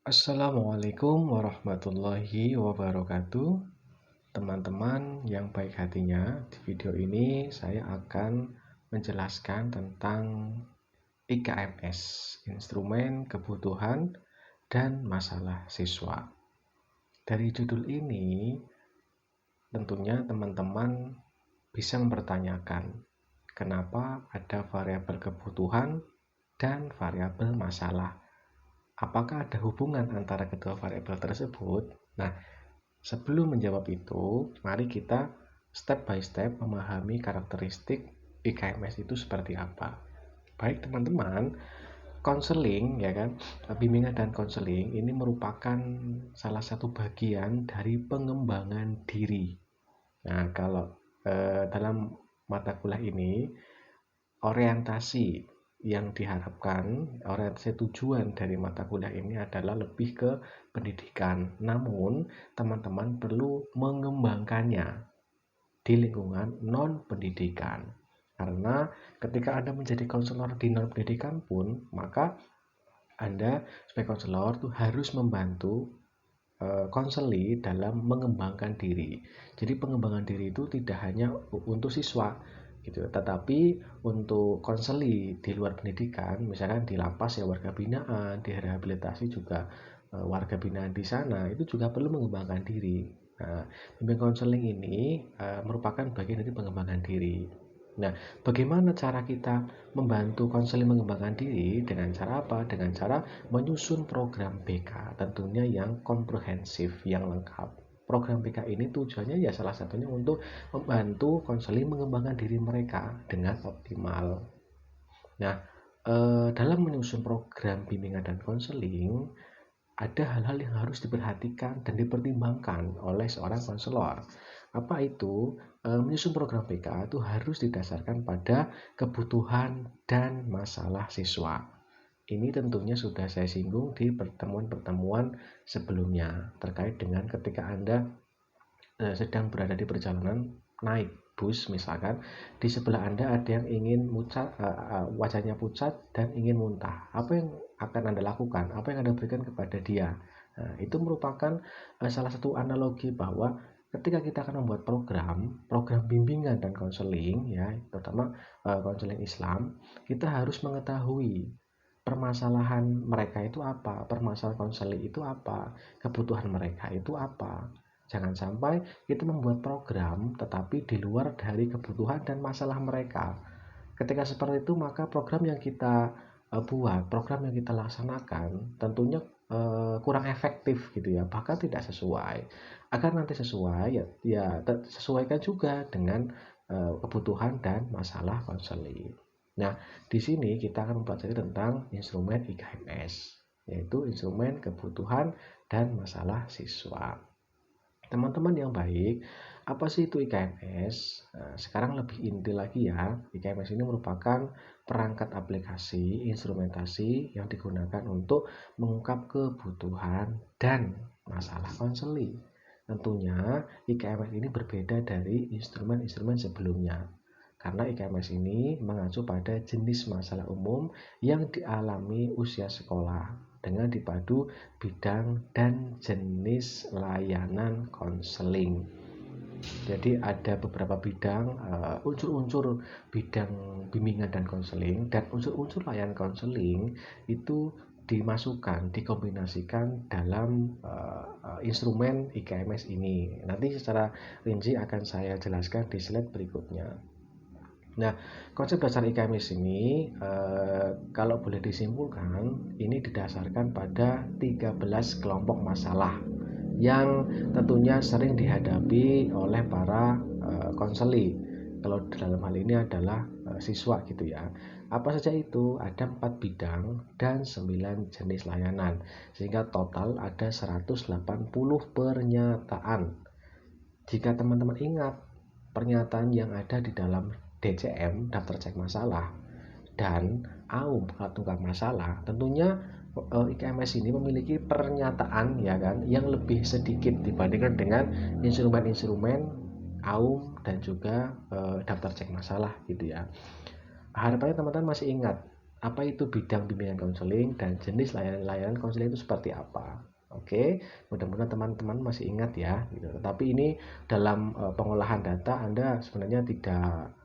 Assalamualaikum warahmatullahi wabarakatuh. Teman-teman yang baik hatinya, di video ini saya akan menjelaskan tentang IKMS, Instrumen Kebutuhan dan Masalah Siswa. Dari judul ini, tentunya teman-teman bisa mempertanyakan, kenapa ada variabel kebutuhan dan variabel masalah? Apakah ada hubungan antara kedua variabel tersebut? Nah, sebelum menjawab itu, mari kita step by step memahami karakteristik IKMS itu seperti apa. Baik teman-teman, konseling ya kan, bimbingan dan konseling ini merupakan salah satu bagian dari pengembangan diri. Nah, kalau dalam mata kuliah ini orientasi yang diharapkan, orientasi tujuan dari mata kuliah ini adalah lebih ke pendidikan. Namun, teman-teman perlu mengembangkannya di lingkungan non-pendidikan. Karena ketika Anda menjadi konselor di non-pendidikan pun, maka Anda sebagai konselor itu harus membantu konseli dalam mengembangkan diri. Jadi pengembangan diri itu tidak hanya untuk siswa gitu, tetapi untuk konseli di luar pendidikan, misalkan di lapas ya warga binaan, di rehabilitasi juga warga binaan di sana itu juga perlu mengembangkan diri. Nah, bimbing konseling ini merupakan bagian dari pengembangan diri. Nah, bagaimana cara kita membantu konseling mengembangkan diri? Dengan cara apa? Dengan cara menyusun program BK, tentunya yang komprehensif, yang lengkap. Program BK ini tujuannya ya salah satunya untuk membantu konseling mengembangkan diri mereka dengan optimal. Nah, dalam menyusun program bimbingan dan konseling, ada hal-hal yang harus diperhatikan dan dipertimbangkan oleh seorang konselor. Apa itu? Menyusun program BK itu harus didasarkan pada kebutuhan dan masalah siswa. Ini tentunya sudah saya singgung di pertemuan-pertemuan sebelumnya terkait dengan ketika Anda sedang berada di perjalanan naik bus misalkan, di sebelah Anda ada yang ingin wajahnya pucat dan ingin muntah. Apa yang akan Anda lakukan? Apa yang Anda berikan kepada dia? Nah, itu merupakan salah satu analogi bahwa ketika kita akan membuat program bimbingan dan konseling ya, terutama konseling Islam, kita harus mengetahui permasalahan mereka itu apa, permasalahan konseling itu apa, kebutuhan mereka itu apa. Jangan sampai kita membuat program tetapi di luar dari kebutuhan dan masalah mereka. Ketika seperti itu, maka program yang kita buat, program yang kita laksanakan tentunya kurang efektif gitu ya, bahkan tidak sesuai. Agar nanti sesuai ya sesuaikan juga dengan kebutuhan dan masalah konseling. Nah, di sini kita akan mempelajari tentang instrumen IKMS, yaitu instrumen kebutuhan dan masalah siswa. Teman-teman yang baik, apa sih itu IKMS? Nah, sekarang lebih inti lagi ya. IKMS ini merupakan perangkat aplikasi instrumentasi yang digunakan untuk mengungkap kebutuhan dan masalah konseling. Tentunya IKMS ini berbeda dari instrumen-instrumen sebelumnya. Karena IKMS ini mengacu pada jenis masalah umum yang dialami usia sekolah dengan dipadu bidang dan jenis layanan konseling. Jadi ada beberapa bidang, unsur-unsur bidang bimbingan dan konseling dan unsur-unsur layanan konseling itu dimasukkan, dikombinasikan dalam instrumen IKMS ini. Nanti secara rinci akan saya jelaskan di slide berikutnya. Nah, konsep dasar IKMS ini kalau boleh disimpulkan, ini didasarkan pada 13 kelompok masalah yang tentunya sering dihadapi oleh para konseli. Kalau dalam hal ini adalah siswa gitu ya. Apa saja itu? Ada 4 bidang dan 9 jenis layanan. Sehingga total ada 180 pernyataan. Jika teman-teman ingat pernyataan yang ada di dalam DCM, daftar cek masalah, dan AUM, alat tunggal masalah, tentunya IKMS ini memiliki pernyataan ya kan yang lebih sedikit dibandingkan dengan instrumen-instrumen AUM dan juga daftar cek masalah gitu ya. Harapannya teman-teman masih ingat apa itu bidang bimbingan konseling dan jenis layanan-layanan konseling itu seperti apa. Oke, mudah-mudahan teman-teman masih ingat ya gitu. Tetapi ini dalam pengolahan data Anda sebenarnya tidak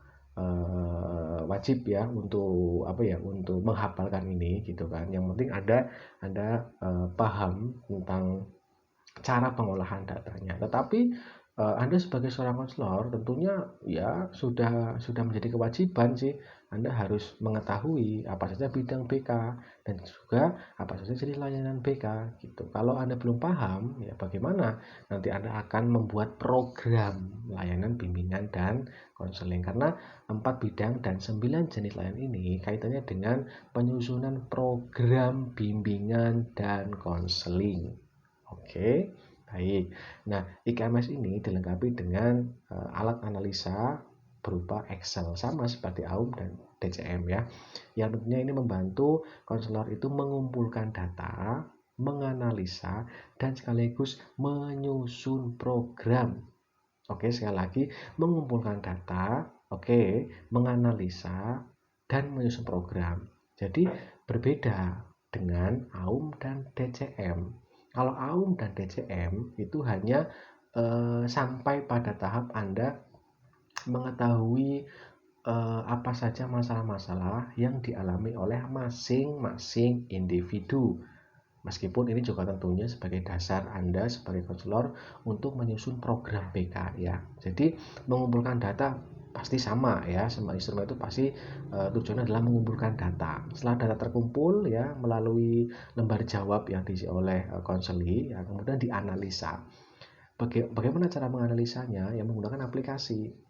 wajib ya untuk untuk menghafalkan ini gitu kan. Yang penting Anda paham tentang cara pengolahan datanya. Tetapi Anda sebagai seorang konselor tentunya ya sudah menjadi kewajiban sih Anda harus mengetahui apa saja bidang BK dan juga apa saja jenis layanan BK gitu. Kalau Anda belum paham ya bagaimana nanti Anda akan membuat program layanan bimbingan dan konseling karena 4 bidang dan 9 jenis layanan ini kaitannya dengan penyusunan program bimbingan dan konseling. Oke, baik. Nah, IKMS ini dilengkapi dengan alat analisa berupa Excel sama seperti AUM dan DCM ya. Yang tentunya ini membantu konselor itu mengumpulkan data, menganalisa dan sekaligus menyusun program. Oke, sekali lagi mengumpulkan data, oke, menganalisa dan menyusun program. Jadi berbeda dengan AUM dan DCM. Kalau AUM dan DCM itu hanya sampai pada tahap Anda mengetahui apa saja masalah-masalah yang dialami oleh masing-masing individu. Meskipun ini juga tentunya sebagai dasar Anda sebagai konselor untuk menyusun program BK ya. Jadi mengumpulkan data pasti sama ya, semua instrumen itu pasti tujuannya adalah mengumpulkan data. Setelah data terkumpul ya melalui lembar jawab yang diisi oleh konseli ya, kemudian dianalisa. Bagaimana cara menganalisanya? Yang menggunakan aplikasi.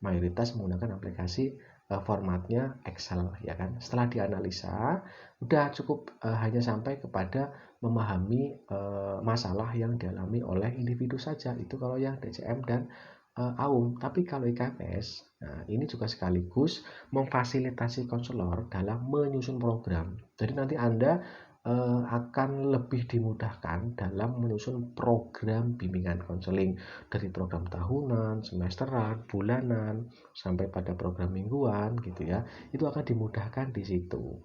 Mayoritas menggunakan aplikasi formatnya Excel ya kan. Setelah dianalisa udah cukup hanya sampai kepada memahami masalah yang dialami oleh individu saja. Itu kalau yang DCM dan AUM. Tapi kalau IKMS, nah ini juga sekaligus memfasilitasi konselor dalam menyusun program. Jadi nanti Anda akan lebih dimudahkan dalam menyusun program bimbingan konseling dari program tahunan, semesteran, bulanan, sampai pada program mingguan gitu ya. Itu akan dimudahkan di situ.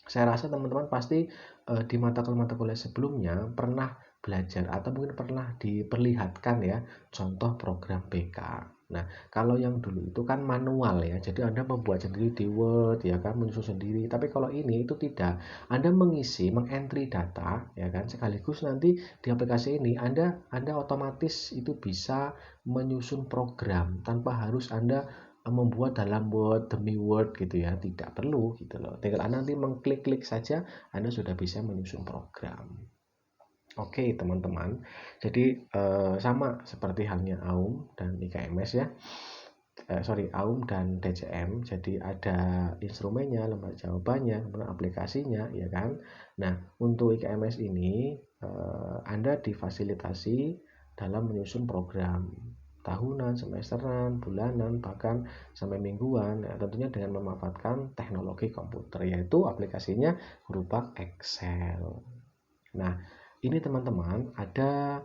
Saya rasa teman-teman pasti di mata kuliah sebelumnya pernah belajar atau mungkin pernah diperlihatkan ya contoh program BK. Nah, kalau yang dulu itu kan manual ya, jadi Anda membuat sendiri di Word ya kan, menyusun sendiri. Tapi kalau ini itu tidak, Anda mengentry data ya kan, sekaligus nanti di aplikasi ini Anda otomatis itu bisa menyusun program tanpa harus Anda membuat dalam Word demi Word gitu ya, tidak perlu gitu loh. Tinggal Anda nanti mengklik-klik saja Anda sudah bisa menyusun program. Oke teman-teman, jadi sama seperti halnya AUM dan IKMS ya, AUM dan DCM. Jadi ada instrumennya, lembar jawabannya, kemudian aplikasinya ya kan. Nah untuk IKMS ini Anda difasilitasi dalam menyusun program tahunan, semesteran, bulanan, bahkan sampai mingguan ya, tentunya dengan memanfaatkan teknologi komputer, yaitu aplikasinya berupa Excel. Nah, ini teman-teman ada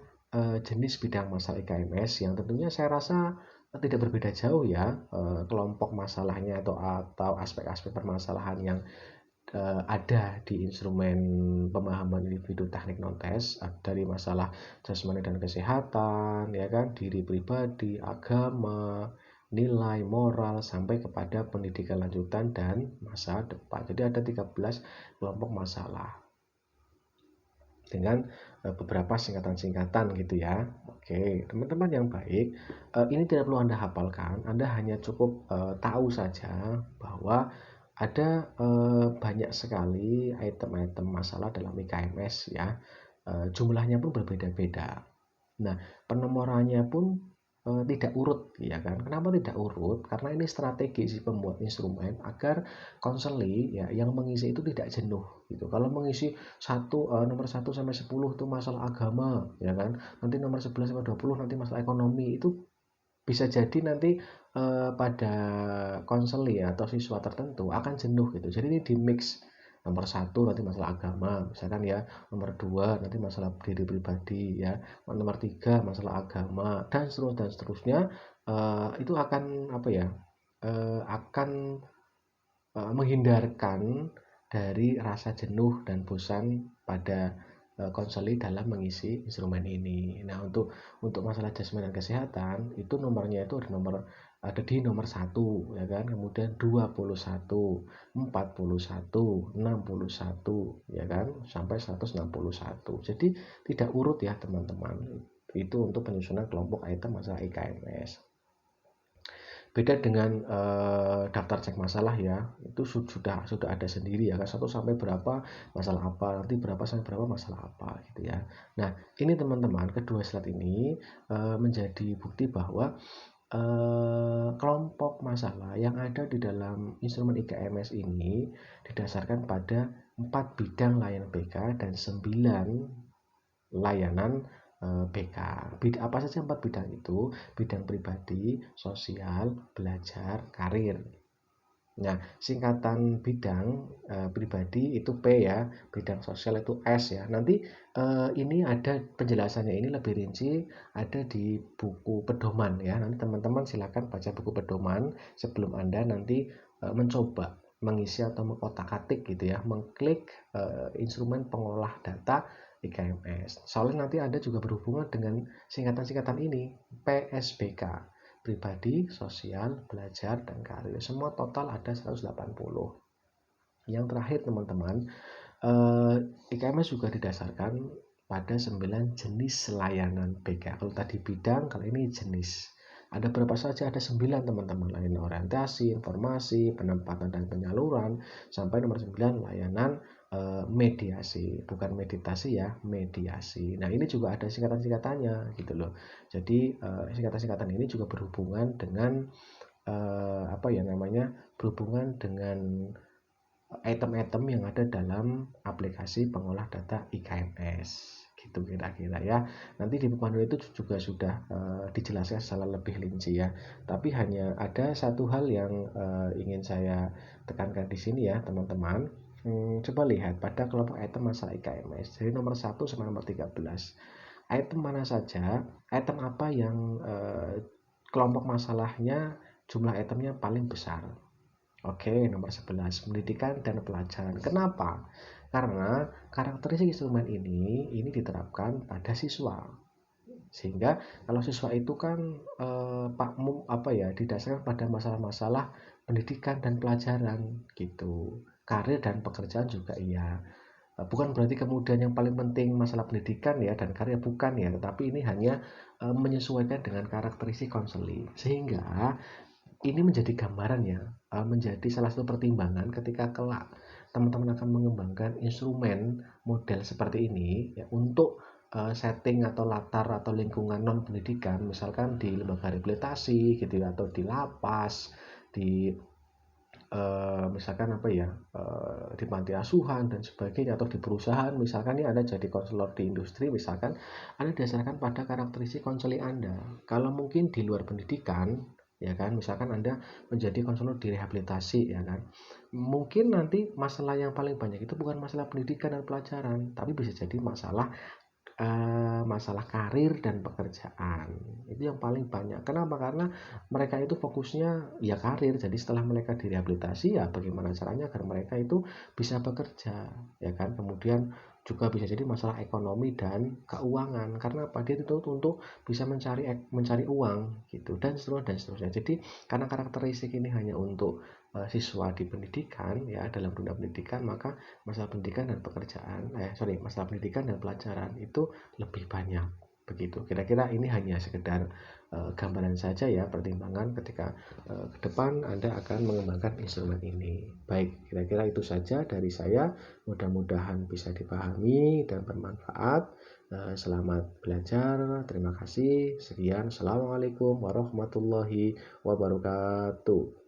jenis bidang masalah IKMS yang tentunya saya rasa tidak berbeda jauh ya kelompok masalahnya atau aspek-aspek permasalahan yang ada di instrumen pemahaman individu teknik non-tes, dari masalah jasmani dan kesehatan ya kan, diri pribadi, agama, nilai moral sampai kepada pendidikan lanjutan dan masa depan. Jadi ada 13 kelompok masalah dengan beberapa singkatan-singkatan gitu ya. Oke, teman-teman yang baik, ini tidak perlu Anda hafalkan, Anda hanya cukup tahu saja bahwa ada banyak sekali item-item masalah dalam IKMS ya. Jumlahnya pun berbeda-beda. Nah, penomorannya pun tidak urut ya kan. Kenapa tidak urut? Karena ini strategi si pembuat instrumen agar konseli ya yang mengisi itu tidak jenuh gitu. Kalau mengisi nomor 1 sampai 10 itu masalah agama ya kan. Nanti nomor 11 sampai 20 nanti masalah ekonomi, itu bisa jadi nanti pada konseli atau siswa tertentu akan jenuh gitu. Jadi ini di mix, nomor 1 nanti masalah agama misalkan ya, nomor 2 nanti masalah diri pribadi ya, nomor 3 masalah agama dan seterusnya itu akan akan menghindarkan dari rasa jenuh dan bosan pada konseli dalam mengisi instrumen ini. Nah, untuk masalah jasmani dan kesehatan itu nomornya itu ada di nomor 1 ya kan, kemudian 21, 41, 61 ya kan, sampai 161. Jadi tidak urut ya teman-teman. Itu untuk penyusunan kelompok item masalah IKMS. Beda dengan daftar cek masalah ya, itu sudah ada sendiri ya kan, 1 sampai berapa masalah apa, nanti berapa sampai berapa masalah apa gitu ya. Nah, ini teman-teman, kedua slide ini menjadi bukti bahwa kelompok masalah yang ada di dalam instrumen IKMS ini didasarkan pada 4 bidang layanan BK dan 9 layanan BK. Apa saja 4 bidang itu? Bidang pribadi, sosial, belajar, karir. Nah, singkatan bidang pribadi itu P ya, bidang sosial itu S ya. Nanti ini ada penjelasannya, ini lebih rinci ada di buku pedoman ya. Nanti teman-teman silakan baca buku pedoman sebelum Anda nanti mencoba mengisi atau mengotak-atik gitu ya, mengklik instrumen pengolah data IKMS. Soalnya nanti Anda juga berhubungan dengan singkatan-singkatan ini, PSBK. Pribadi, sosial, belajar, dan karir. Semua total ada 180. Yang terakhir teman-teman, IKMS juga didasarkan pada 9 jenis layanan BK. Kalau tadi bidang, kalau ini jenis. Ada berapa saja? Ada 9 teman-teman. Layanan orientasi, informasi, penempatan dan penyaluran, sampai nomor 9 layanan mediasi, bukan meditasi ya, mediasi. Nah, ini juga ada singkatan-singkatannya gitu loh. Jadi singkatan-singkatan ini juga berhubungan dengan berhubungan dengan item-item yang ada dalam aplikasi pengolah data IKMS gitu kira-kira ya. Nanti di panel itu juga sudah dijelaskan secara lebih rinci ya. Tapi hanya ada satu hal yang ingin saya tekankan di sini ya teman-teman. Coba lihat pada kelompok item masalah IKMS dari nomor 1 sampai nomor 13. Item mana saja, item apa yang kelompok masalahnya jumlah itemnya paling besar. Oke, nomor 11, pendidikan dan pelajaran. Kenapa? Karena karakteristik instrumen ini diterapkan pada siswa. Sehingga kalau siswa itu kan didasarkan pada masalah-masalah pendidikan dan pelajaran gitu. Karir dan pekerjaan juga iya. Bukan berarti kemudian yang paling penting masalah pendidikan ya dan karir, bukan ya, tetapi ini hanya menyesuaikan dengan karakteristik konseli. Sehingga ini menjadi gambaran ya, menjadi salah satu pertimbangan ketika kelak teman-teman akan mengembangkan instrumen model seperti ini ya, untuk setting atau latar atau lingkungan non pendidikan, misalkan di lembaga rehabilitasi gitu ya, atau di lapas, di misalkan di panti asuhan dan sebagainya, atau di perusahaan misalkan ini Anda jadi konselor di industri, misalkan Anda didasarkan pada karakteristik konseli Anda. Kalau mungkin di luar pendidikan ya kan, misalkan Anda menjadi konselor di rehabilitasi ya kan, mungkin nanti masalah yang paling banyak itu bukan masalah pendidikan dan pelajaran, tapi bisa jadi masalah karir dan pekerjaan. Itu yang paling banyak. Kenapa? Karena mereka itu fokusnya ya karir. Jadi setelah mereka direhabilitasi ya bagaimana caranya agar mereka itu bisa bekerja, ya kan. Kemudian juga bisa jadi masalah ekonomi dan keuangan. Karena apa? Dia itu untuk bisa mencari uang gitu, dan seterusnya. Jadi karena karakteristik ini hanya untuk siswa di pendidikan ya, dalam dunia pendidikan, maka masalah pendidikan dan masalah pendidikan dan pelajaran itu lebih banyak begitu. Kira-kira ini hanya sekedar gambaran saja ya, pertimbangan ketika ke depan Anda akan mengembangkan instrumen ini. Baik, kira-kira itu saja dari saya. Mudah-mudahan bisa dipahami dan bermanfaat. Selamat belajar. Terima kasih. Sekian. Assalamualaikum warahmatullahi wabarakatuh.